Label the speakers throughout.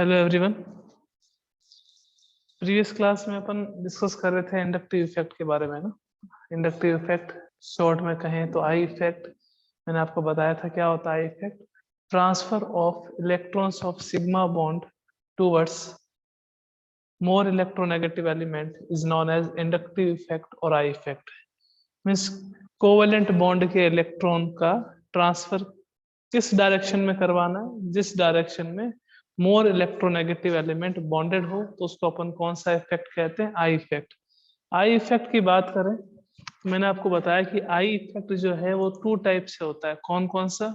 Speaker 1: Hello everyone. Previous class में अपन discuss कर रहे थे इंडक्टिव इफेक्ट के बारे में ना। इंडक्टिव इफेक्ट शॉर्ट में कहें तो आई इफेक्ट। मैंने आपको बताया था क्या होता है I effect. Transfer of electrons of sigma bond towards more electronegative element is known as inductive effect और I effect. Means covalent bond के इलेक्ट्रॉन का ट्रांसफर किस डायरेक्शन में करवाना है, जिस डायरेक्शन में मोर इलेक्ट्रोनेगेटिव एलिमेंट बॉन्डेड हो तो उसको अपन कौन सा इफेक्ट कहते हैं, आई इफेक्ट। आई इफेक्ट की बात करें तो मैंने आपको बताया कि आई इफेक्ट जो है वो टू टाइप से होता है। कौन कौन सा?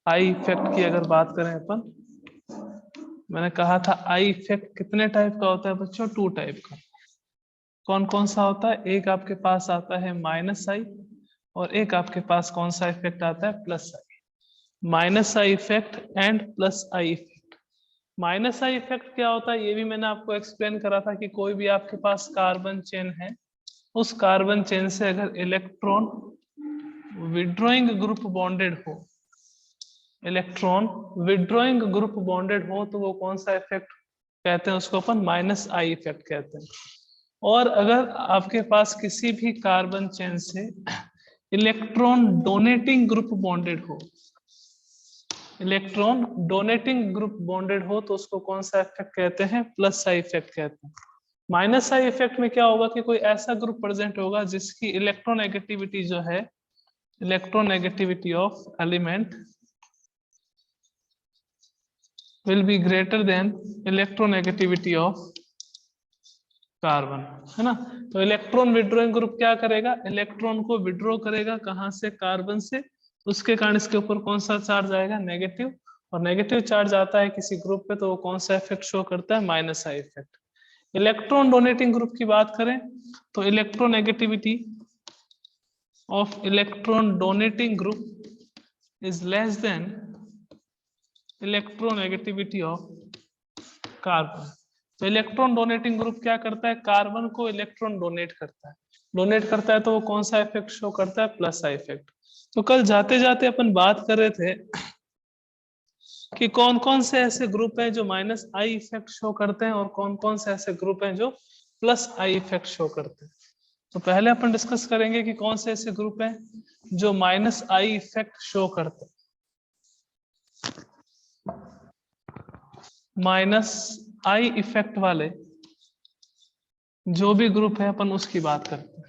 Speaker 1: आई इफेक्ट की अगर बात करें अपन, मैंने कहा था आई इफेक्ट कितने टाइप का होता है बच्चों? टू टाइप का। कौन कौन सा होता है? एक आपके पास आता है माइनस आई और एक आपके पास कौन सा इफेक्ट आता है? Plus I. Minus I effect and plus I effect. Minus I effect क्या होता है ये भी मैंने आपको एक्सप्लेन करा था कि कोई भी आपके पास कार्बन चेन है, उस कार्बन चेन से अगर इलेक्ट्रॉन विड्रॉइंग ग्रुप बॉन्डेड हो, इलेक्ट्रॉन विड्रॉइंग ग्रुप बॉन्डेड हो तो वो कौन सा इफेक्ट कहते हैं? उसको अपन माइनस आई इफेक्ट कहते हैं। और अगर आपके पास किसी भी कार्बन चेन से इलेक्ट्रॉन डोनेटिंग ग्रुप बॉन्डेड हो, इलेक्ट्रॉन डोनेटिंग ग्रुप बॉन्डेड हो तो उसको कौन सा इफेक्ट कहते हैं? प्लस आई इफेक्ट कहते हैं। माइनस आई इफेक्ट में क्या होगा कि कोई ऐसा ग्रुप प्रेजेंट होगा जिसकी इलेक्ट्रोनेगेटिविटी जो है, electronegativity of element will be greater than electronegativity of carbon, है ना। तो इलेक्ट्रॉन विड्रॉइंग ग्रुप क्या करेगा? इलेक्ट्रॉन को विड्रॉ करेगा कहां से? कार्बन से। उसके कारण इसके ऊपर कौन सा चार्ज आएगा? नेगेटिव। और नेगेटिव चार्ज आता है किसी ग्रुप पे तो वो कौन सा इफेक्ट शो करता है? Minus I effect. Electron donating group की बात करें तो electronegativity of electron donating group is less than electronegativity of carbon. तो इलेक्ट्रॉन डोनेटिंग ग्रुप क्या करता है? कार्बन को इलेक्ट्रॉन डोनेट करता है। डोनेट करता है तो वो कौन सा इफेक्ट शो करता है? Plus I effect. तो कल जाते जाते अपन बात कर रहे थे कि कौन कौन से ऐसे ग्रुप हैं जो माइनस आई इफेक्ट शो करते हैं और कौन कौन से ऐसे ग्रुप हैं जो प्लस आई इफेक्ट शो करते हैं। तो पहले अपन डिस्कस करेंगे कि कौन से ऐसे ग्रुप हैं जो माइनस आई इफेक्ट शो करते हैं। माइनस आई इफेक्ट वाले जो भी ग्रुप है अपन उसकी बात करते हैं।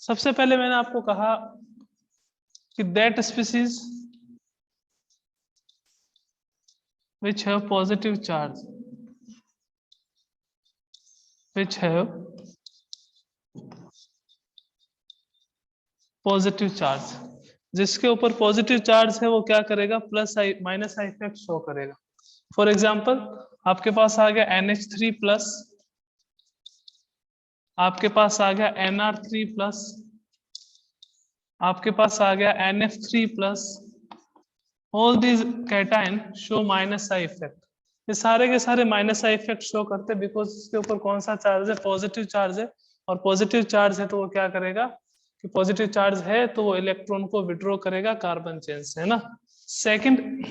Speaker 1: सबसे पहले मैंने आपको कहा कि that species which have positive charge, which have positive charge, जिसके ऊपर पॉजिटिव चार्ज है वो क्या करेगा? Plus I minus I effect show करेगा। फॉर एग्जांपल आपके पास आ गया NH3 प्लस, आपके पास आ गया NR3 प्लस, आपके पास आ गया NF3 plus. All these cation show minus I effect. ये सारे के सारे माइनस आई इफेक्ट शो करते हैं बिकॉज इसके ऊपर कौन सा चार्ज है? पॉजिटिव चार्ज है। और पॉजिटिव चार्ज है तो वो क्या करेगा कि पॉजिटिव चार्ज है तो वो इलेक्ट्रॉन को विड्रॉ करेगा कार्बन चेन से, है ना। सेकंड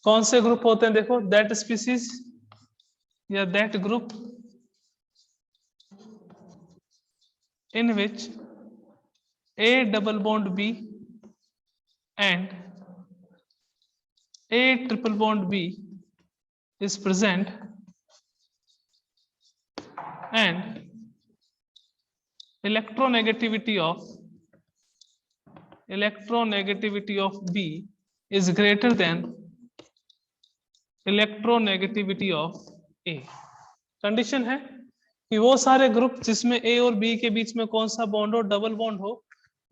Speaker 1: कौन से ग्रुप होते हैं? देखो, दैट स्पीसीज या that group in which A double bond B and A triple bond B is present and electronegativity of B is greater than electronegativity of A। Condition है कि वो सारे ग्रुप जिसमें A और B के बीच में कौन सा बॉन्ड हो? डबल बॉन्ड हो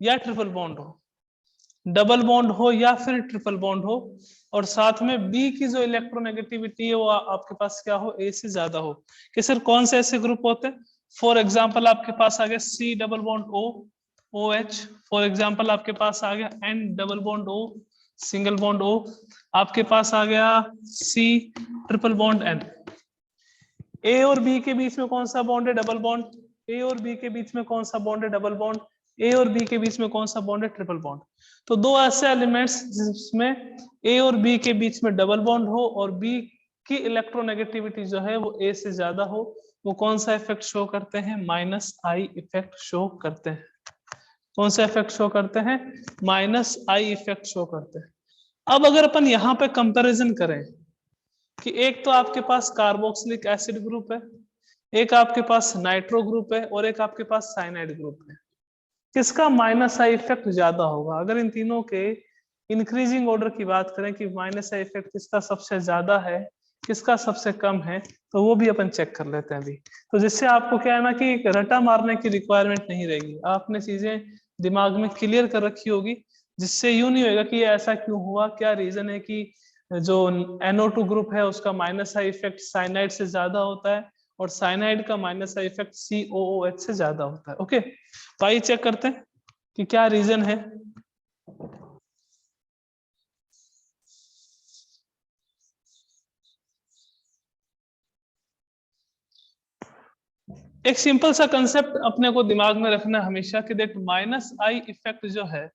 Speaker 1: या ट्रिपल बॉन्ड हो, डबल बॉन्ड हो या फिर ट्रिपल बॉन्ड हो, और साथ में B की जो इलेक्ट्रोनेगेटिविटी है वो आपके पास क्या हो? A से ज्यादा हो। कि सर कौन से ऐसे ग्रुप होते हैं? फॉर एग्जांपल आपके पास आ गया C double bond O OH। For example आपके पास आ गया N double bond O single bond O। आपके पास आ गया C triple bond N। A और B के बीच में कौन सा बॉन्ड है? Double bond. A और B के बीच में कौन सा बॉन्ड है? Double bond. ए और बी के बीच में कौन सा बॉन्ड है? Triple bond. तो दो ऐसे एलिमेंट्स जिसमें ए और बी के बीच में डबल बॉन्ड हो और बी की इलेक्ट्रोनेगेटिविटी जो है वो ए से ज्यादा हो, वो कौन सा इफेक्ट शो करते हैं? माइनस आई इफेक्ट शो करते हैं। कौन सा इफेक्ट शो करते हैं? माइनस आई इफेक्ट शो करते हैं। अब अगर अपन यहाँ पे कंपैरिजन करें कि एक तो आपके पास कार्बोक्सिलिक एसिड ग्रुप है, एक आपके पास नाइट्रो ग्रुप है और एक आपके पास साइनाइड ग्रुप है, किसका माइनस आई इफेक्ट ज्यादा होगा? अगर इन तीनों के इंक्रीजिंग ऑर्डर की बात करें कि माइनस आई इफेक्ट किसका सबसे ज्यादा है, किसका सबसे कम है, तो वो भी अपन चेक कर लेते हैं अभी। तो जिससे आपको क्या है ना कि रटा मारने की रिक्वायरमेंट नहीं रहेगी, आपने चीजें दिमाग में क्लियर कर रखी होगी, जिससे यूं नहीं होगा कि ऐसा क्यों हुआ, क्या रीजन है कि जो NO2 ग्रुप है उसका माइनस आई इफेक्ट साइनाइड से ज्यादा होता है और साइनाइड का माइनस आई इफेक्ट COOH से ज्यादा होता है। ओके, तो आइए चेक करते हैं कि क्या रीजन है। एक सिंपल सा कंसेप्ट अपने को दिमाग में रखना हमेशा कि देख माइनस आई इफेक्ट जो है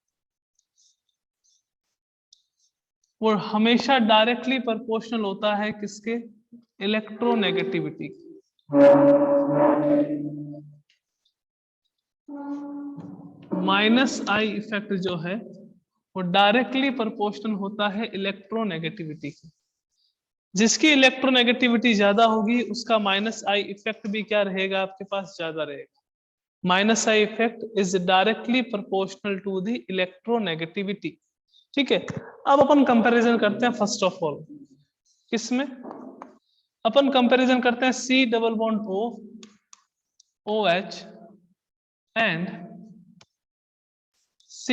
Speaker 1: वो हमेशा डायरेक्टली प्रोपोर्शनल होता है किसके? इलेक्ट्रोनेगेटिविटी। माइनस आई इफेक्ट जो है वो डायरेक्टली प्रोपोर्शनल होता है इलेक्ट्रोनेगेटिविटी की। जिसकी इलेक्ट्रोनेगेटिविटी ज्यादा होगी उसका माइनस आई इफेक्ट भी क्या रहेगा? आपके पास ज्यादा रहेगा। Minus I effect is directly proportional to the electronegativity. ठीक है, अब अपन कंपैरिजन करते हैं फर्स्ट ऑफ ऑल किसमें? अपन कंपैरिजन करते हैं C double bond O OH and C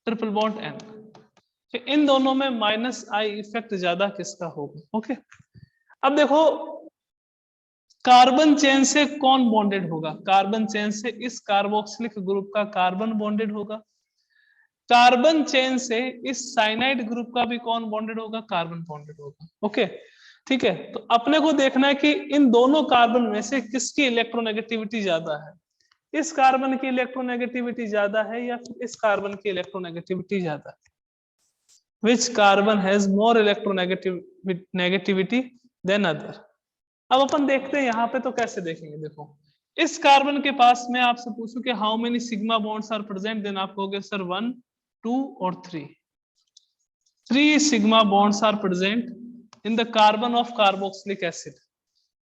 Speaker 1: triple bond N। इन दोनों में माइनस आई इफेक्ट ज्यादा किसका होगा? ओके, अब देखो कार्बन चेन से कौन बॉन्डेड होगा? कार्बन चेन से इस कार्बोक्सिलिक ग्रुप का कार्बन बॉन्डेड होगा। कार्बन चेन से इस साइनाइड ग्रुप का भी कौन बॉन्डेड होगा? कार्बन बॉन्डेड होगा। ओके, ठीक है, तो अपने को देखना है कि इन दोनों कार्बन में से किसकी इलेक्ट्रोनेगेटिविटी ज्यादा है। इस कार्बन की इलेक्ट्रोनेगेटिविटी ज्यादा है या फिर इस कार्बन की इलेक्ट्रोनेगेटिविटी ज्यादा है? Which carbon has more electronegativity than other? अब अपन देखते हैं यहाँ पे, तो कैसे देखेंगे? देखो इस कार्बन के पास मैं आपसे पूछूं कि how many sigma bonds are present, then आप कहोगे सर 1 2 और 3 sigma bonds are present in the carbon of carboxylic acid.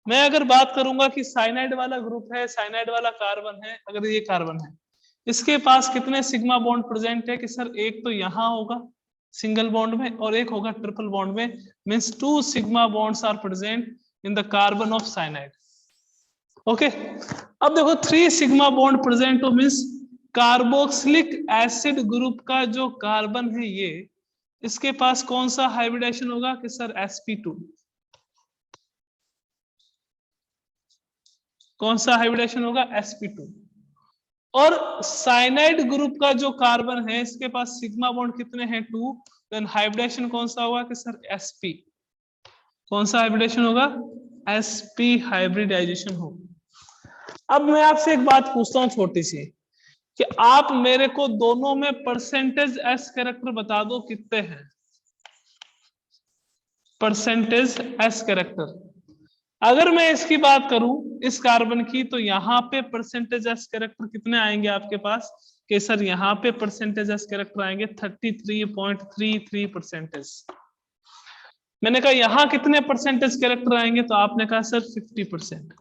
Speaker 1: मैं अगर बात करूंगा कि साइनाइड वाला ग्रुप है, साइनाइड वाला कार्बन है, अगर ये कार्बन है इसके पास कितने सिग्मा बॉन्ड प्रेजेंट है? कि सर एक तो यहां होगा सिंगल बॉन्ड में और एक होगा ट्रिपल बॉन्ड में, means 2 sigma bonds are present in the carbon of cyanide. Okay, अब देखो 3 सिग्मा बॉन्ड प्रेजेंट हो मींस कार्बोक्सिलिक एसिड ग्रुप का जो कार्बन है ये, इसके पास कौन सा हाइब्रिडेशन होगा? कि सर sp2। कौन सा हाइब्रिडेशन होगा? sp2। और साइनाइड ग्रुप का जो कार्बन है इसके पास सिग्मा बॉन्ड कितने हैं? 2, देन हाइब्रिडेशन कौन सा होगा? कि सर sp। कौन सा हाइब्रिडेशन होगा? sp हाइब्रिडाइजेशन होगा। अब मैं आपसे एक बात पूछता हूं छोटी सी, कि आप मेरे को दोनों में परसेंटेज एस कैरेक्टर बता दो कितने हैं? परसेंटेज एस कैरेक्टर अगर मैं इसकी बात करूं इस कार्बन की, तो यहाँ पे परसेंटेज एस कैरेक्टर कितने आएंगे आपके पास? कि सर यहाँ पे परसेंटेज एस कैरेक्टर आएंगे 33.33%। मैंने कहा यहाँ कितने परसेंटेज कैरेक्टर आएंगे? तो आपने कहा सर 50%।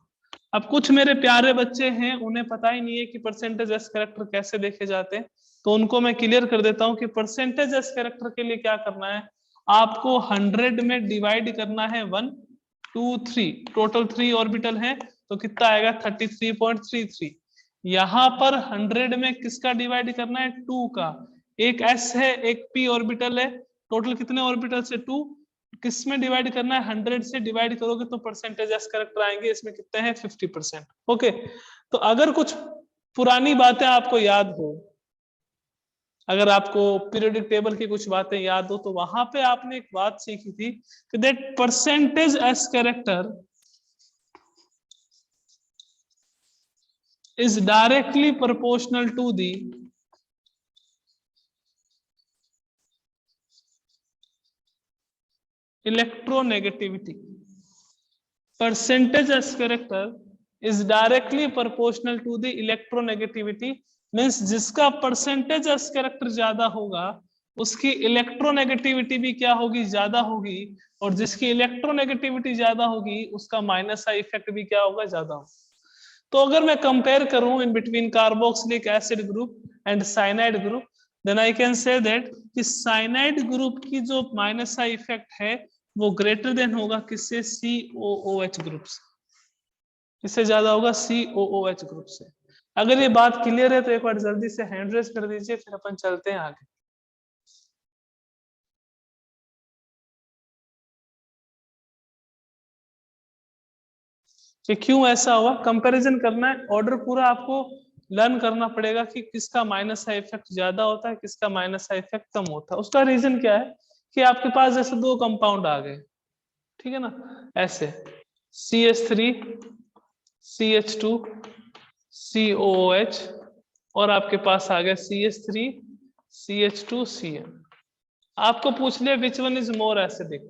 Speaker 1: अब कुछ मेरे प्यारे बच्चे हैं उन्हें पता ही नहीं है कि परसेंटेज एस कैरेक्टर कैसे देखे जाते हैं, तो उनको मैं क्लियर कर देता हूं कि परसेंटेज एस कैरेक्टर के लिए क्या करना है, आपको 100 में डिवाइड करना है 1 2 3, टोटल 3 ऑर्बिटल है तो कितना आएगा? 33.33। यहां पर 100 में किसका डिवाइड करना है? 2 का। एक s है एक p ऑर्बिटल है, टोटल कितने ऑर्बिटल से? 2। किस में डिवाइड करना है? 100 से डिवाइड करोगे तो परसेंटेज एस कैरेक्टर आएंगे, इसमें कितने हैं? 50%। ओके, तो अगर कुछ पुरानी बातें आपको याद हो, अगर आपको पीरियोडिक टेबल की कुछ बातें याद हो, तो वहां पे आपने एक बात सीखी थी कि that percentage S character is directly proportional to the electronegativity. Percentage as character is directly proportional to the electronegativity, means जिसका परसेंटेज एस कैरेक्टर ज्यादा होगा उसकी इलेक्ट्रोनेगेटिविटी भी क्या होगी, ज्यादा होगी, और जिसकी इलेक्ट्रोनेगेटिविटी ज्यादा होगी उसका माइनस आई इफेक्ट भी क्या होगा, ज्यादा होगा। तो अगर मैं कंपेयर करूं in between carboxylic acid group and cyanide group, then I can say that कि साइनाइड ग्रुप की जो माइनस आई इफेक्ट है वो ग्रेटर देन होगा किससे, COOH ग्रुप से, इससे ज्यादा होगा COOH ग्रुप से। अगर ये बात क्लियर है तो एक बार जल्दी से हैंड रेज कर दीजिए, फिर अपन चलते हैं आगे। कि क्यों ऐसा हुआ, कंपैरिजन करना है, ऑर्डर पूरा आपको लर्न करना पड़ेगा कि किसका माइनस आई इफेक्ट ज्यादा होता है, किसका माइनस आई इफेक्ट कम होता है। उसका रीजन क्या है कि आपके पास जैसे दो कंपाउंड आ गए, ठीक है ना, ऐसे CH3 CH2 COOH और आपके पास आ गया CH3 CH2 CN। आपको पूछ लिया which one is more acidic,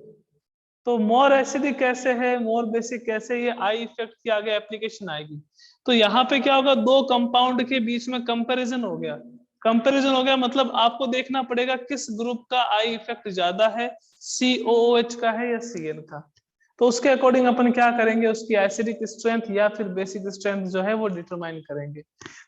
Speaker 1: तो मोर एसिडिक कैसे है, मोर बेसिक कैसे, ये आई इफेक्ट की आगे एप्लीकेशन आएगी। तो यहाँ पे क्या होगा, दो कंपाउंड के बीच में कंपैरिजन हो गया, कंपैरिजन हो गया मतलब आपको देखना पड़ेगा किस ग्रुप का आई इफेक्ट ज्यादा है, COOH का है या CN का। तो उसके अकॉर्डिंग अपन क्या करेंगे, उसकी एसिडिक स्ट्रेंथ या फिर बेसिक स्ट्रेंथ जो है वो डिटरमाइन करेंगे।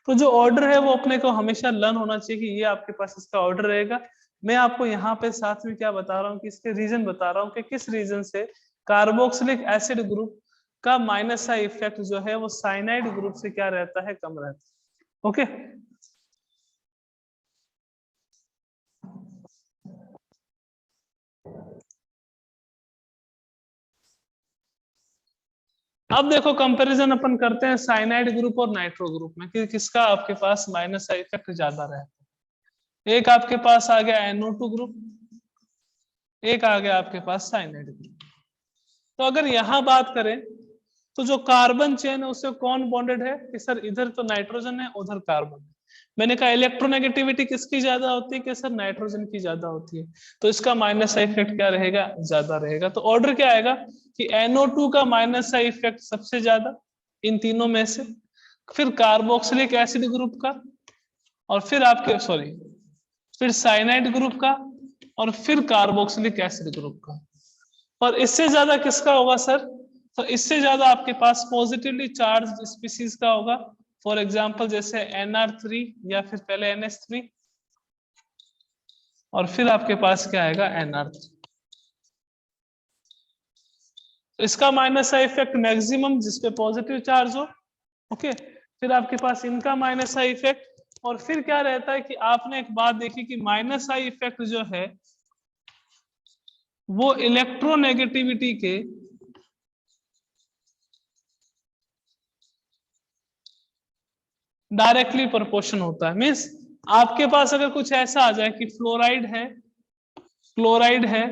Speaker 1: तो जो ऑर्डर है वो अपने को हमेशा लर्न होना चाहिए कि ये आपके पास इसका ऑर्डर रहेगा। मैं आपको यहाँ पे साथ में क्या बता रहा हूँ कि इसके रीजन बता रहा हूँ कि किस रीजन से कार्बोक्सिलिक एसिड ग्रुप का माइनस आई इफेक्ट जो है वो साइनाइड ग्रुप से क्या रहता है, कम रहता है। ओके, अब देखो कंपैरिजन अपन करते हैं साइनाइड ग्रुप और नाइट्रो ग्रुप में कि किसका आपके पास माइनस आई इफेक्ट ज्यादा रहता है। एक आपके पास आ गया NO2 ग्रुप, एक आ गया आपके पास साइनाइड ग्रुप। तो अगर यहां बात करें तो जो कार्बन चेन है उससे कौन बॉन्डेड है कि सर इधर तो नाइट्रोजन है उधर कार्बन है। मैंने कहा इलेक्ट्रोनेगेटिविटी किसकी ज्यादा होती है कि सर नाइट्रोजन की ज्यादा होती है, तो इसका माइनस आई इफेक्ट क्या रहेगा, ज्यादा रहेगा। तो ऑर्डर क्या आएगा कि NO2 का माइनस आई इफेक्ट सबसे ज्यादा इन तीनों में से, फिर कार्बोक्सिलिक एसिड ग्रुप का, और फिर आपके फिर साइनाइड ग्रुप का, और फिर कार्बोक्सिलिक एसिड ग्रुप का। और इससे ज्यादा किसका होगा सर, तो इससे ज्यादा आपके पास पॉजिटिवली चार्ज स्पीसीज का होगा। फॉर एग्जांपल जैसे NR3 या फिर पहले NH3 और फिर आपके पास क्या आएगा NR3। तो इसका माइनस आई इफेक्ट मैक्सिमम जिसपे पॉजिटिव चार्ज हो। ओके, फिर आपके पास इनका माइनस आई इफेक्ट, और फिर क्या रहता है कि आपने एक बात देखी कि माइनस आई इफेक्ट जो है वो इलेक्ट्रोनेगेटिविटी के डायरेक्टली प्रोपोर्शन होता है। मीन्स आपके पास अगर कुछ ऐसा आ जाए कि फ्लोराइड है, क्लोराइड है,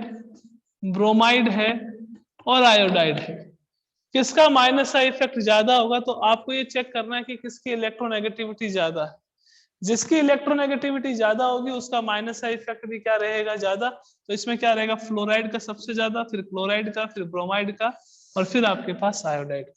Speaker 1: ब्रोमाइड है और आयोडाइड है, किसका माइनस आई इफेक्ट ज्यादा होगा, तो आपको ये चेक करना है कि किसकी इलेक्ट्रोनेगेटिविटी ज्यादा है। जिसकी इलेक्ट्रोनेगेटिविटी ज्यादा होगी उसका माइनस आई इफेक्ट भी क्या रहेगा, ज्यादा। तो इसमें क्या रहेगा, फ्लोराइड का सबसे ज्यादा, फिर क्लोराइड का, फिर ब्रोमाइड का, और फिर आपके पास आयोडाइड।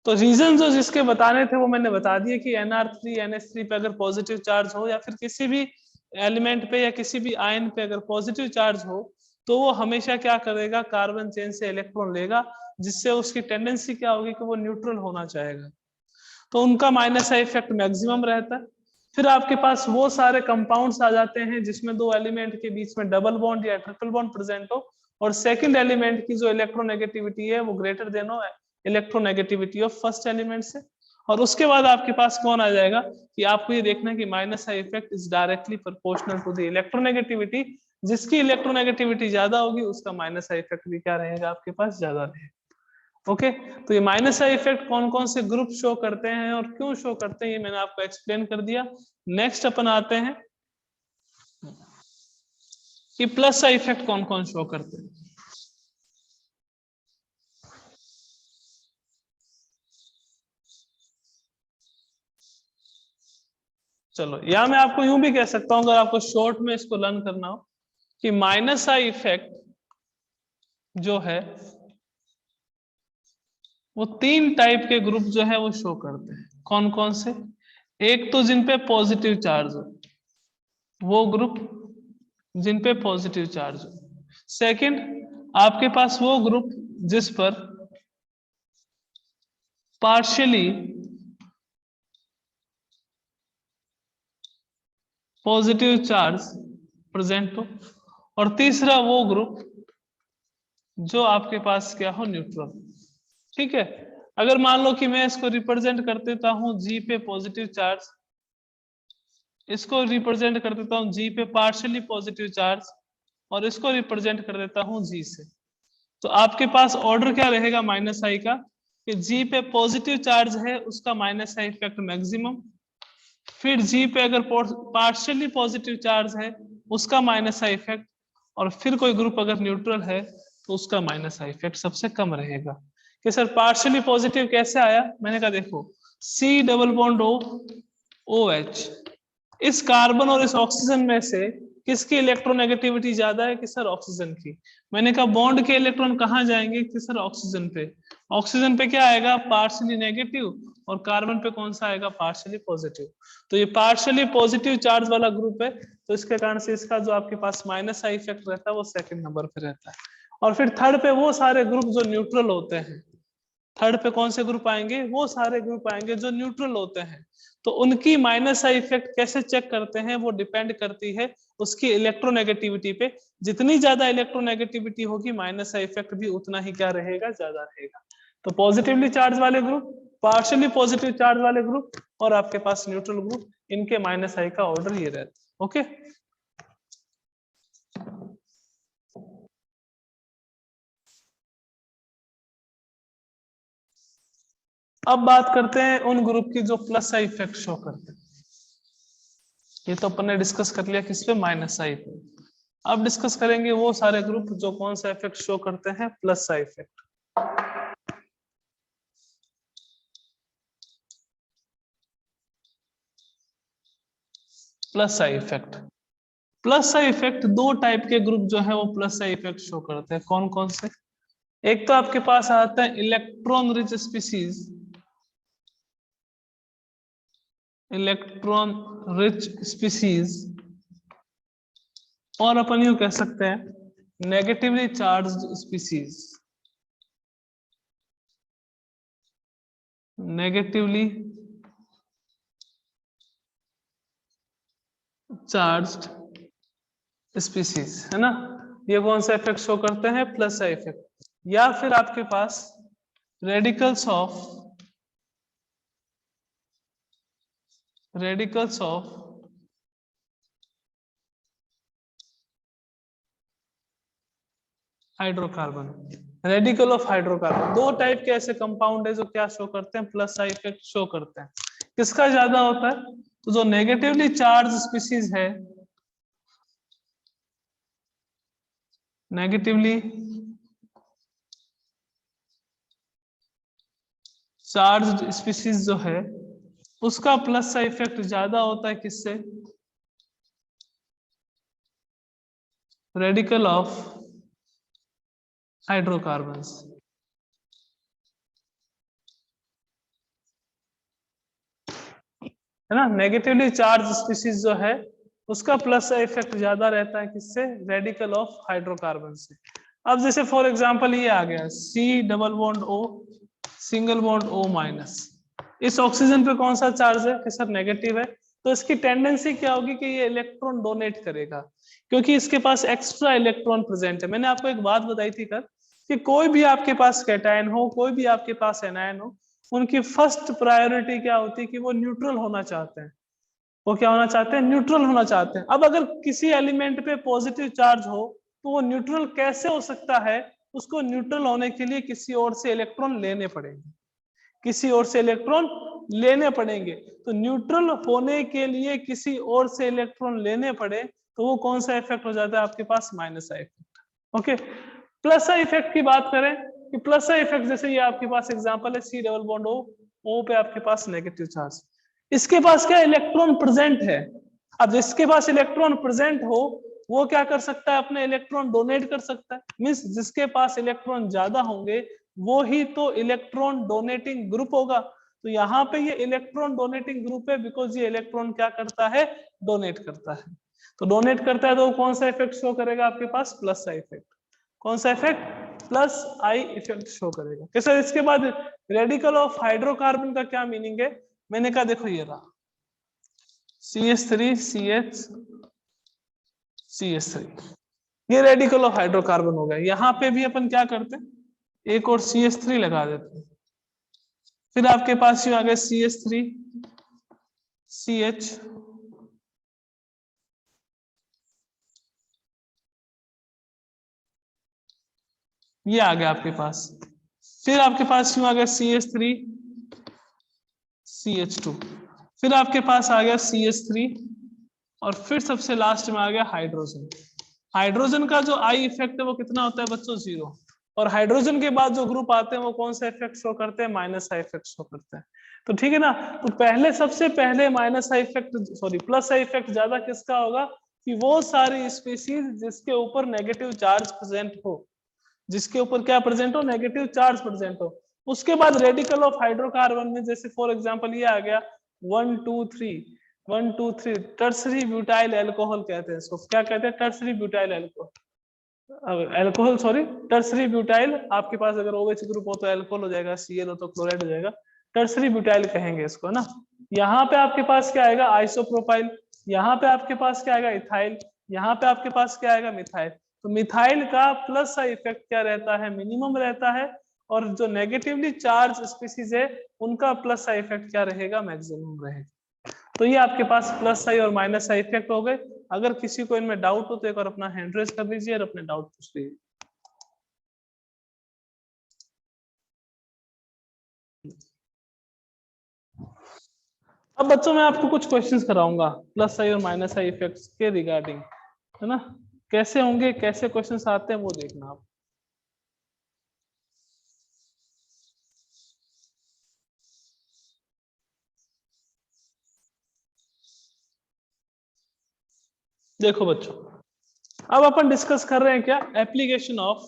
Speaker 1: तो रीजन जो जिसके बताने थे वो मैंने बता दिए कि NR3 NH3 पे अगर पॉजिटिव चार्ज हो या फिर किसी भी एलिमेंट पे या किसी भी आयन पे अगर पॉजिटिव चार्ज हो तो वो हमेशा क्या करेगा, कार्बन चेन से इलेक्ट्रॉन लेगा, जिससे उसकी टेंडेंसी क्या होगी कि वो न्यूट्रल होना चाहेगा। तो उनका माइनस आई इफेक्ट मैक्सिमम रहता है। फिर आपके पास वो सारे कंपाउंड्स आ जाते हैं जिसमें दो एलिमेंट के बीच में डबल बॉन्ड या ट्रिपल बॉन्ड प्रेजेंट हो, और सेकंड एलिमेंट की जो इलेक्ट्रोनेगेटिविटी है वो ग्रेटर देन हो इलेक्ट्रोनेगेटिविटी ऑफ फर्स्ट एलिमेंट से। और उसके बाद आपके पास कौन आ जाएगा कि आपको ये देखना है कि minus I effect is directly proportional to the electronegativity, जिसकी इलेक्ट्रोनेगेटिविटी ज्यादा होगी उसका माइनस आई इफेक्ट भी क्या रहेगा, आपके पास ज्यादा रहेगा। ओके, तो ये माइनस आई इफेक्ट कौन कौन से ग्रुप शो करते हैं और क्यों शो करते हैं ये मैंने आपको एक्सप्लेन कर दिया। नेक्स्ट अपन आते हैं कि प्लस आई इफेक्ट कौन कौन शो करते हैं। चलो, या मैं आपको यूं भी कह सकता हूं, अगर आपको शॉर्ट में इसको लर्न करना हो, कि माइनस आई इफेक्ट जो है वो 3 टाइप के ग्रुप जो है वो शो करते हैं। कौन कौन से? एक तो जिन पे पॉजिटिव चार्ज हो, वो ग्रुप जिन पे पॉजिटिव चार्ज हो। सेकंड, आपके पास वो ग्रुप जिस पर पार्शियली पॉजिटिव चार्ज प्रेजेंट हो। और तीसरा वो ग्रुप जो आपके पास क्या हो, न्यूट्रल। ठीक है, अगर मान लो कि मैं इसको रिप्रेजेंट कर देता हूं जी पे पॉजिटिव चार्ज, इसको रिप्रेजेंट कर देता हूं जी पे पार्शियली पॉजिटिव चार्ज, और इसको रिप्रेजेंट कर देता हूं जी से, तो आपके पास ऑर्डर क्या रहेगा माइनस आई का, कि जी पे पॉजिटिव चार्ज है उसका माइनस आई इफेक्ट मैक्सिमम, फिर जी पे अगर पार्शियली पॉजिटिव चार्ज है उसका माइनस आई इफेक्ट, और फिर कोई ग्रुप अगर न्यूट्रल है तो उसका माइनस आई इफेक्ट सबसे कम रहेगा। कि सर पार्शियली पॉजिटिव कैसे आया? मैंने कहा देखो, C double bond O O H, इस कार्बन और इस ऑक्सीजन में से किसकी इलेक्ट्रोनेगेटिविटी ज्यादा है? कि सर ऑक्सीजन की। मैंने कहा बॉन्ड के इलेक्ट्रॉन कहाँ जाएंगे? कि सर ऑक्सीजन पे। ऑक्सीजन पे क्या आएगा? पार्शियली नेगेटिव, और कार्बन पे कौन सा आएगा? Partially positive. तो ये पार्शियली पॉजिटिव चार्ज वाला ग्रुप है, तो इसके कारण से इसका जो आपके पास माइनस आई इफेक्ट रहता है वो सेकंड नंबर पे रहता है। और फिर थर्ड पे वो सारे ग्रुप जो न्यूट्रल होते हैं, थर्ड पे कौन से ग्रुप आएंगे? वो सारे ग्रुप आएंगे जो न्यूट्रल होते हैं। तो उनकी माइनस आई इफेक्ट कैसे चेक करते हैं? वो डिपेंड करती है उसकी इलेक्ट्रोनेगेटिविटी पे। जितनी ज्यादा इलेक्ट्रोनेगेटिविटी होगी माइनस आई इफेक्ट भी उतना ही क्या रहेगा? ज्यादा रहेगा। तो पॉजिटिवली चार्ज वाले ग्रुप, पार्शियली पॉजिटिव चार्ज वाले ग्रुप, और आपके पास न्यूट्रल ग्रुप, इनके माइनस आई का ऑर्डर ये रहता है। ओके, अब बात करते हैं उन ग्रुप की जो प्लस आई इफेक्ट शो करते हैं। ये तो अपन ने डिस्कस कर लिया किस पे? माइनस आई पे। अब डिस्कस करेंगे वो सारे ग्रुप जो कौन सा इफेक्ट शो करते हैं? Plus I effect. Plus I effect, plus I effect दो टाइप के ग्रुप जो है वो प्लस आई इफेक्ट शो करते हैं। कौन कौन से? एक तो आपके पास आता है electron rich species, electron rich species, और अपन यूं कह सकते हैं negatively charged species, negatively charged species, है ना। ये कौन सा इफेक्ट शो करते हैं? Plus I effect. या फिर आपके पास radicals of hydrocarbon, radical of hydrocarbon. दो टाइप के ऐसे कंपाउंड है जो क्या शो करते हैं? प्लस आई इफेक्ट शो करते हैं। किसका ज्यादा होता है? तो जो नेगेटिवली चार्ज स्पीसीज है, नेगेटिवली चार्ज स्पीसीज जो है उसका प्लस का इफेक्ट ज्यादा होता है किससे? Radical of hydrocarbons. है ना, नेगेटिवली चार्ज स्पीसीज जो है उसका प्लस इफेक्ट ज्यादा रहता है किससे? रेडिकल ऑफ हाइड्रोकार्बन से। अब जैसे फॉर एग्जांपल ये आ गया C double bond O single bond O minus, इस ऑक्सीजन पे कौन सा चार्ज है? कि सर नेगेटिव है। तो इसकी टेंडेंसी क्या होगी कि ये इलेक्ट्रॉन डोनेट करेगा, क्योंकि इसके पास एक्स्ट्रा इलेक्ट्रॉन प्रेजेंट है। मैंने आपको एक बात बताई थी कल कि कोई भी आपके पास कैटायन हो, कोई भी आपके पास एनायन हो, उनकी फर्स्ट प्रायोरिटी क्या होती है? कि वो न्यूट्रल होना चाहते हैं। वो क्या होना चाहते हैं? न्यूट्रल होना चाहते हैं। अब अगर किसी एलिमेंट पे पॉजिटिव चार्ज हो तो वो न्यूट्रल कैसे हो सकता है? उसको न्यूट्रल होने के लिए किसी और से इलेक्ट्रॉन लेने पड़ेंगे, किसी और से इलेक्ट्रॉन लेने पड़ेंगे। तो न्यूट्रल होने के लिए किसी और से इलेक्ट्रॉन लेने पड़े तो वो कौन सा इफेक्ट हो जाता है आपके पास? Minus I effect. Okay, plus I effect की बात करें कि प्लस आई इफेक्ट जैसे ये आपके पास एग्जांपल है सी डबल बॉन्ड ओ, ओ पे आपके पास नेगेटिव चार्ज, इसके पास क्या इलेक्ट्रॉन प्रेजेंट है। अब जिसके पास इलेक्ट्रॉन प्रेजेंट हो वो क्या कर सकता है, अपने इलेक्ट्रॉन डोनेट कर सकता है। मींस जिसके पास इलेक्ट्रॉन ज्यादा होंगे वो ही तो इलेक्ट्रॉन डोनेटिंग ग्रुप होगा। तो यहाँ पे ये इलेक्ट्रॉन डोनेटिंग ग्रुप है बिकॉज ये इलेक्ट्रॉन क्या करता है, डोनेट करता है। तो डोनेट करता है तो कौन सा इफेक्ट शो करेगा आपके पास, प्लस आई इफेक्ट। कौन सा effect, plus I effect show करेगा। कैसे, इसके बाद रेडिकल ऑफ हाइड्रोकार्बन का क्या मीनिंग है, मैंने कहा देखो ये रहा CH3 CH3, ये रेडिकल ऑफ हाइड्रोकार्बन हो गया। यहाँ पे भी अपन क्या करते हैं, एक और CH3 लगा देते हैं। फिर आपके पास ये आ गया CH3 CH, ये आ गया आपके पास। फिर आपके पास यूं आ गया CH3 CH2, फिर आपके पास आ गया CH3 और फिर सबसे लास्ट में आ गया हाइड्रोजन। हाइड्रोजन का जो आई इफेक्ट है वो कितना होता है बच्चों, 0। और हाइड्रोजन के बाद जो ग्रुप आते हैं वो कौन सा इफेक्ट शो करते हैं, माइनस आई इफेक्ट शो करते हैं। तो ठीक है ना, तो पहले सबसे पहले minus I effect, sorry plus I effect ज्यादा किसका होगा, कि वो सारी स्पीसीज जिसके ऊपर नेगेटिव चार्ज प्रेजेंट हो, जिसके ऊपर क्या प्रेजेंट हो, नेगेटिव चार्ज प्रेजेंट हो। उसके बाद रेडिकल ऑफ हाइड्रोकार्बन में जैसे फॉर एग्जांपल ये आ गया 1 2 3 टर्सरी ब्यूटाइल अल्कोहल कहते हैं इसको। क्या कहते हैं, tertiary butyl alcohol, alcohol sorry tertiary butyl. आपके पास अगर OH ग्रुप हो तो अल्कोहल हो जाएगा, Cl हो तो क्लोराइड हो जाएगा, टर्सरी ब्यूटाइल कहेंगे इसको ना। यहाँ पे आपके पास क्या आएगा, आइसोप्रोपाइल। यहाँ पे आपके पास क्या आएगा, इथाइल। यहाँ पे आपके पास क्या आएगा, मिथाइल। तो मिथाइल का प्लस का इफेक्ट क्या रहता है, मिनिमम रहता है। और जो नेगेटिवली चार्ज स्पीसीज है उनका प्लस का इफेक्ट क्या रहेगा, मैक्सिमम रहेगा। तो ये आपके पास प्लस साई और माइनस साई इफेक्ट हो गए। अगर किसी को इनमें डाउट हो तो एक बार अपना हैंड रेज कर लीजिए और अपने डाउट पूछ लीजिए। अब बच्चों मैं आपको कुछ क्वेश्चंस कराऊंगा प्लस साई और माइनस साई इफेक्ट्स के रिगार्डिंग, है ना। कैसे होंगे, कैसे क्वेश्चंस आते हैं वो देखना आप। देखो बच्चों, अब अपन डिस्कस कर रहे हैं क्या, application of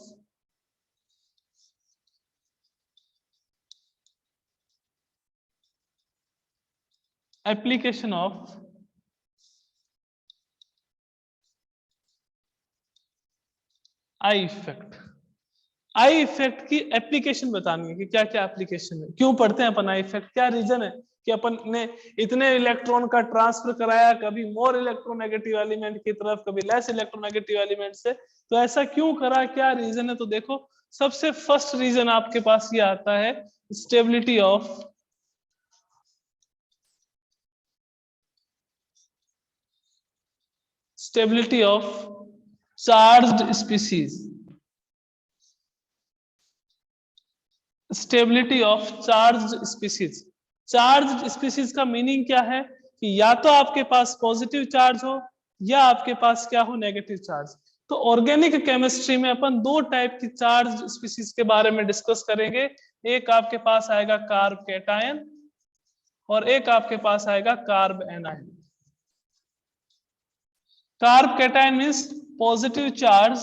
Speaker 1: application of I effect. I effect की एप्लीकेशन बतानी है कि क्या क्या एप्लीकेशन है, क्यों पढ़ते हैं अपन आई इफेक्ट, क्या रीजन है कि अपन ने इतने इलेक्ट्रॉन का ट्रांसफर कराया, कभी मोर इलेक्ट्रोनेगेटिव एलिमेंट की तरफ, कभी लेस इलेक्ट्रोनेगेटिव एलिमेंट से। तो ऐसा क्यों करा, क्या रीजन है, तो देखो सबसे फर्स्ट रीजन आपके पास ये आता है, stability of charged species. Stability of charged species. Charged species का मीनिंग क्या है कि या तो आपके पास पॉजिटिव चार्ज हो या आपके पास क्या हो, नेगेटिव चार्ज। तो ऑर्गेनिक केमिस्ट्री में अपन दो टाइप की चार्ज स्पीसीज के बारे में डिस्कस करेंगे। एक आपके पास आएगा कार्ब कैटायन और एक आपके पास आएगा carb anion. Carb cation means positive charge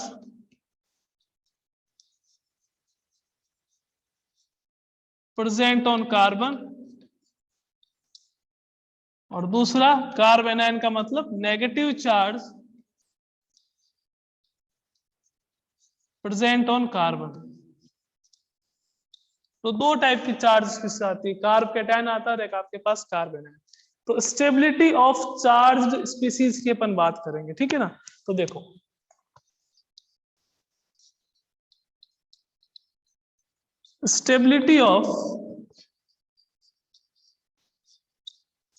Speaker 1: present on carbon, और दूसरा कार्ब एनायन का मतलब negative charge present on carbon. तो दो टाइप की चार्ज किससे आती है, कार्ब कैटायन आता है और एक आपके पास कार्ब एनायन। तो स्टेबिलिटी ऑफ चार्ज्ड स्पीसीज की अपन बात करेंगे, ठीक है ना। तो देखो stability of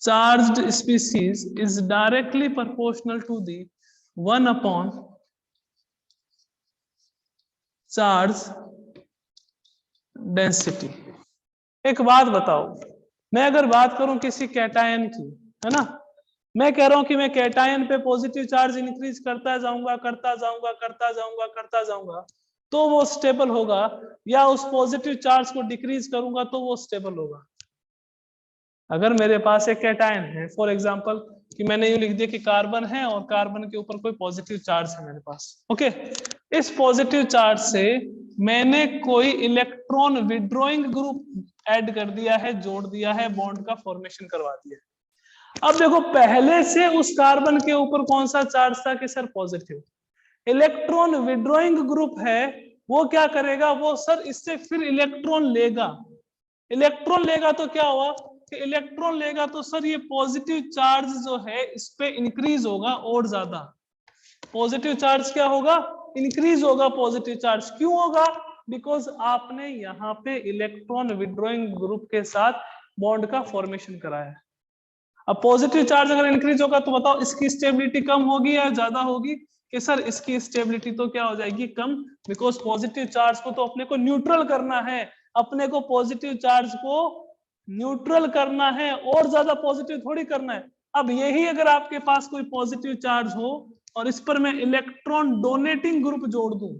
Speaker 1: charged species is directly proportional to the 1 upon charge density। एक बात बताओ, मैं अगर बात करूं किसी कैटायन की, है ना, मैं कह रहा हूं कि मैं कैटायन पे पॉजिटिव चार्ज इंक्रीज करता जाऊंगा करता जाऊंगा करता जाऊंगा करता जाऊंगा तो वो स्टेबल होगा, या उस पॉजिटिव चार्ज को डिक्रीज करूंगा तो वो स्टेबल होगा। अगर मेरे पास एक कैटायन है, फॉर एग्जांपल कि मैंने यूं लिख दिया कि कार्बन है और कार्बन के ऊपर कोई पॉजिटिव चार्ज है मेरे पास, ओके, इस पॉजिटिव चार्ज से मैंने कोई इलेक्ट्रॉन विड्रॉइंग ग्रुप ऐड कर दिया है, जोड़ दिया है, बॉन्ड का फॉर्मेशन करवा दिया। अब देखो पहले से उस कार्बन के ऊपर कौन सा चार्ज था कि sir positive. Electron withdrawing group है, वो क्या करेगा, वो सर इससे फिर इलेक्ट्रॉन लेगा। इलेक्ट्रॉन लेगा तो क्या हुआ कि इलेक्ट्रॉन लेगा तो सर ये पॉजिटिव चार्ज जो है इस पे इंक्रीज होगा और ज्यादा। पॉजिटिव चार्ज क्या होगा, इंक्रीज होगा पॉजिटिव चार्ज। क्यों होगा, बिकॉज आपने यहाँ पे इलेक्ट्रॉन विड्रॉइंग ग्रुप के साथ बॉन्ड का फॉर्मेशन कराया। अब पॉजिटिव चार्ज अगर इंक्रीज होगा तो बताओ इसकी स्टेबिलिटी कम होगी या ज्यादा होगी, कि सर इसकी स्टेबिलिटी तो क्या हो जाएगी, कम, बिकॉज पॉजिटिव चार्ज को तो अपने को न्यूट्रल करना है, अपने को पॉजिटिव चार्ज को न्यूट्रल करना है और ज्यादा पॉजिटिव थोड़ी करना है। अब यही अगर आपके पास कोई पॉजिटिव चार्ज हो और इस पर मैं इलेक्ट्रॉन डोनेटिंग ग्रुप जोड़ दूं,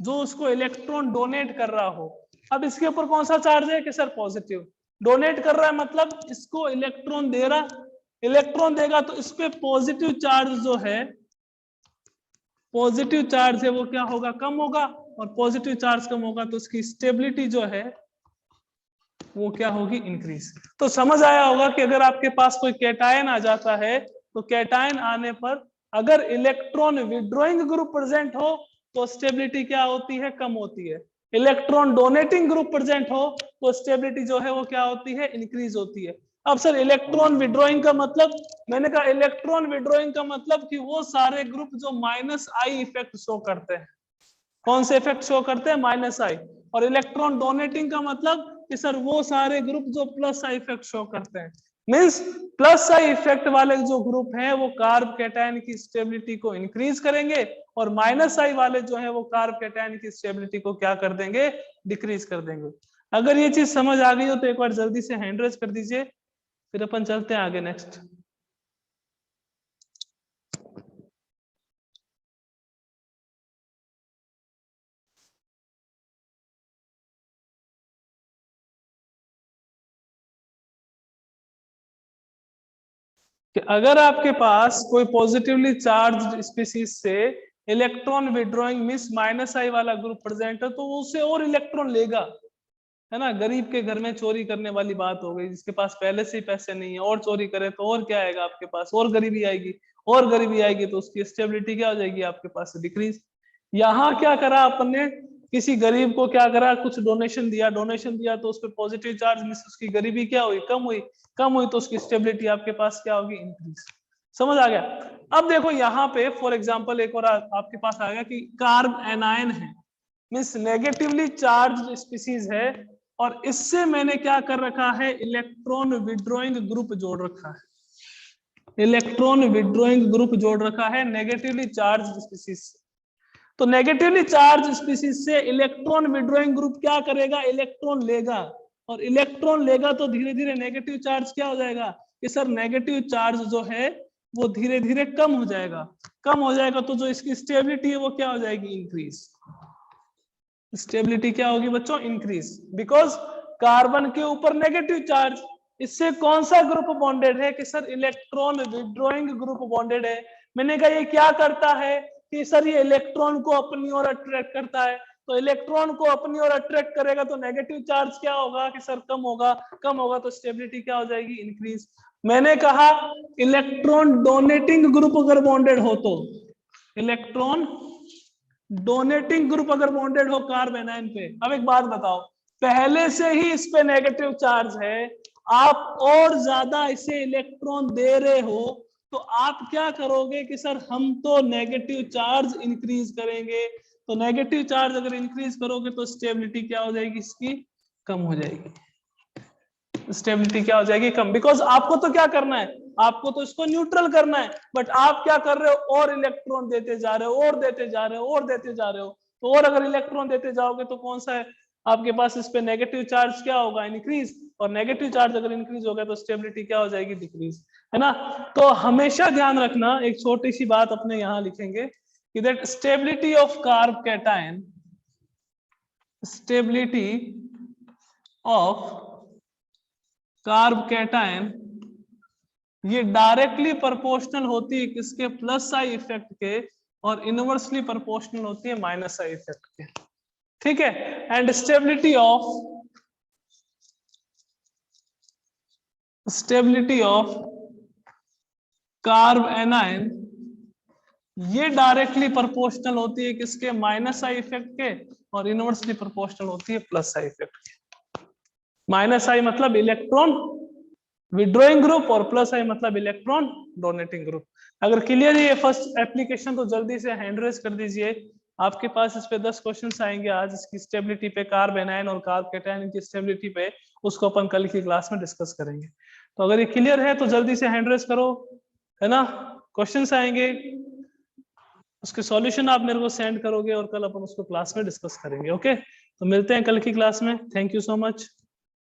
Speaker 1: जो उसको इलेक्ट्रॉन डोनेट कर रहा हो, अब इसके ऊपर कौन सा चार्ज है कि सर पॉजिटिव, डोनेट कर रहा है मतलब इसको इलेक्ट्रॉन दे रहा, इलेक्ट्रॉन देगा तो इस पे पॉजिटिव चार्ज जो है, पॉजिटिव चार्ज है वो क्या होगा, कम होगा, और पॉजिटिव चार्ज कम होगा तो उसकी स्टेबिलिटी जो है वो क्या होगी, इंक्रीज। तो समझ आया होगा कि अगर आपके पास कोई कैटायन आ जाता है तो कैटायन आने पर अगर इलेक्ट्रॉन विड्रॉइंग ग्रुप प्रेजेंट हो तो स्टेबिलिटी क्या होती है, कम होती है। इलेक्ट्रॉन डोनेटिंग ग्रुप प्रेजेंट हो तो स्टेबिलिटी जो है वो क्या होती है, इंक्रीज होती है। अब सर इलेक्ट्रॉन विड्रॉइंग का मतलब, मैंने कहा इलेक्ट्रॉन विड्रॉइंग का मतलब कि वो सारे ग्रुप जो -I इफेक्ट शो करते हैं। कौन से इफेक्ट शो करते हैं, -I। और इलेक्ट्रॉन डोनेटिंग का मतलब कि सर वो सारे ग्रुप जो +I इफेक्ट शो करते हैं। मींस +I इफेक्ट वाले जो ग्रुप हैं वो कार्ब कैटायन की स्टेबिलिटी को इंक्रीज करेंगे, और -I वाले जो है वो कार्ब कैटायन की स्टेबिलिटी को क्या कर देंगे, डिक्रीज कर देंगे। अगर ये चीज समझ आ गई हो तो एक बार जल्दी से हैंड रेज कर दीजिए, फिर अपन चलते हैं आगे नेक्स्ट। कि अगर आपके पास कोई पॉजिटिवली चार्ज स्पीसीज से इलेक्ट्रॉन विड्रॉइंग मिस -I वाला ग्रुप प्रेजेंट है तो वो उससे और इलेक्ट्रॉन लेगा, है ना। गरीब के घर में चोरी करने वाली बात हो गई, जिसके पास पहले से ही पैसे नहीं है और चोरी करे तो और क्या आएगा आपके पास, और गरीबी आएगी, और गरीबी आएगी तो उसकी स्टेबिलिटी क्या हो जाएगी आपके पास, डिक्रीज। यहाँ क्या करा अपन ने, किसी गरीब को क्या करा, कुछ डोनेशन दिया, डोनेशन दिया तो उस पर पॉजिटिव चार्ज मिस, उसकी गरीबी क्या हुई, कम हुई, कम हुई तो उसकी स्टेबिलिटी आपके पास क्या होगी, इंक्रीज। समझ आ गया। अब देखो यहाँ पे फॉर एग्जांपल एक और आपके पास आएगा कि कार्ब एनायन है, मीन्स नेगेटिवली चार्ज स्पीसीज है, और इससे मैंने क्या कर रखा है, इलेक्ट्रॉन विड्रॉइंग ग्रुप जोड़ रखा है, इलेक्ट्रॉन विड्रॉइंग ग्रुप जोड़ रखा है नेगेटिवली चार्ज स्पीसीज। तो नेगेटिवली चार्ज स्पीसीज से इलेक्ट्रॉन विड्रॉइंग ग्रुप क्या करेगा, इलेक्ट्रॉन लेगा, और इलेक्ट्रॉन लेगा तो धीरे धीरे नेगेटिव चार्ज क्या हो जाएगा, कि सर नेगेटिव चार्ज जो है वो धीरे धीरे कम हो जाएगा, कम हो जाएगा तो जो इसकी स्टेबिलिटी है वो क्या हो जाएगी, इंक्रीज। स्टेबिलिटी क्या होगी बच्चों, इंक्रीज, बिकॉज कार्बन के ऊपर नेगेटिव चार्ज, इससे कौन सा ग्रुप बॉन्डेड है, कि sir electron withdrawing group bonded है। मैंने कहा ये क्या करता है कि सर ये इलेक्ट्रॉन को अपनी ओर अट्रैक्ट करता है, तो इलेक्ट्रॉन को अपनी ओर अट्रैक्ट करेगा तो नेगेटिव चार्ज क्या होगा, कि सर कम होगा, कम होगा तो स्टेबिलिटी क्या हो जाएगी, इंक्रीज। मैंने कहा इलेक्ट्रॉन डोनेटिंग ग्रुप अगर बॉन्डेड हो तो, इलेक्ट्रॉन डोनेटिंग ग्रुप अगर बॉन्डेड हो कार्ब एनायन पे, अब एक बात बताओ, पहले से ही इस पे नेगेटिव चार्ज है, आप और ज्यादा इसे इलेक्ट्रॉन दे रहे हो, तो आप क्या करोगे कि सर हम तो नेगेटिव चार्ज इंक्रीज करेंगे, तो नेगेटिव चार्ज अगर इंक्रीज करोगे तो स्टेबिलिटी क्या हो जाएगी, इसकी कम हो जाएगी, स्टेबिलिटी क्या हो जाएगी, कम, बिकॉज आपको तो क्या करना है, आपको तो इसको न्यूट्रल करना है, बट आप क्या कर रहे हो, और इलेक्ट्रॉन देते जा रहे हो, और देते जा रहे हो, और देते जा रहे हो, तो और अगर इलेक्ट्रॉन देते जाओगे तो कौन सा है आपके पास, इस पे नेगेटिव चार्ज क्या होगा, इंक्रीज, और नेगेटिव चार्ज अगर इंक्रीज हो गया तो स्टेबिलिटी क्या हो जाएगी, डिक्रीज, है ना। तो हमेशा ध्यान रखना, एक छोटी सी बात अपने यहाँ लिखेंगे कि that stability of carb cation, stability of carb cation ये डायरेक्टली प्रोपोर्शनल होती है किसके, प्लस आई इफेक्ट के, और इनवर्सली प्रोपोर्शनल होती है माइनस आई इफेक्ट के, ठीक है। And stability of carb anion ये डायरेक्टली प्रोपोर्शनल होती है किसके, माइनस आई इफेक्ट के, और इनवर्सली प्रोपोर्शनल होती है प्लस आई इफेक्ट के। माइनस आई मतलब इलेक्ट्रॉन विड्रॉइंग ग्रुप, और प्लस आई मतलब इलेक्ट्रॉन डोनेटिंग ग्रुप। अगर क्लियर है ये फर्स्ट एप्लीकेशन तो जल्दी से हैंड रेज कर दीजिए। आपके पास इस पे 10 क्वेश्चंस आएंगे आज इसकी स्टेबिलिटी पे, कार्ब एनायन और कार्ब कैटायन की स्टेबिलिटी पे, उसको अपन कल की क्लास में डिस्कस करेंगे। तो अगर ये क्लियर है तो जल्दी से हैंड रेज करो, है ना। क्वेश्चंस आएंगे, उसके सॉल्यूशन आप मेरे को सेंड करोगे और कल अपन उसको क्लास में डिस्कस करेंगे। ओके, तो मिलते हैं कल की क्लास में। Thank you so much.